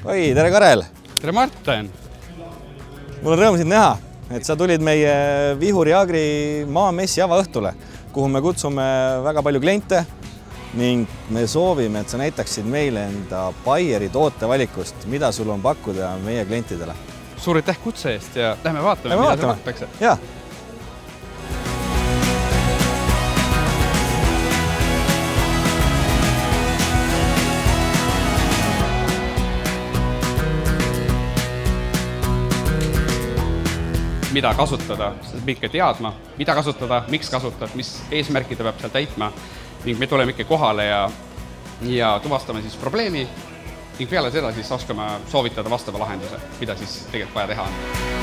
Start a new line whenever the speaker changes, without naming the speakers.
Oi, tere Karel!
Tere Martin!
Mul on rõõm sind näha, et sa tulid meie Vihuri Agri maamessi avaõhtule, kuhu me kutsume väga palju kliente ning me soovime, et sa näitaksid meile enda Bayeri tootevalikust, mida sul on pakkuda meie klientidele.
Suur aitäh kutse eest ja lähme vaatame, mida seal pakutakse.
Jaa.
Mida kasutada, sa pead ikka teadma, mida kasutada, miks kasutad, mis eesmärki ta peab seal täitma ning me tuleme ikka kohale ja tuvastame siis probleemi ning peale seda siis oskame soovitada vastava lahenduse, mida siis tegelikult vaja teha on.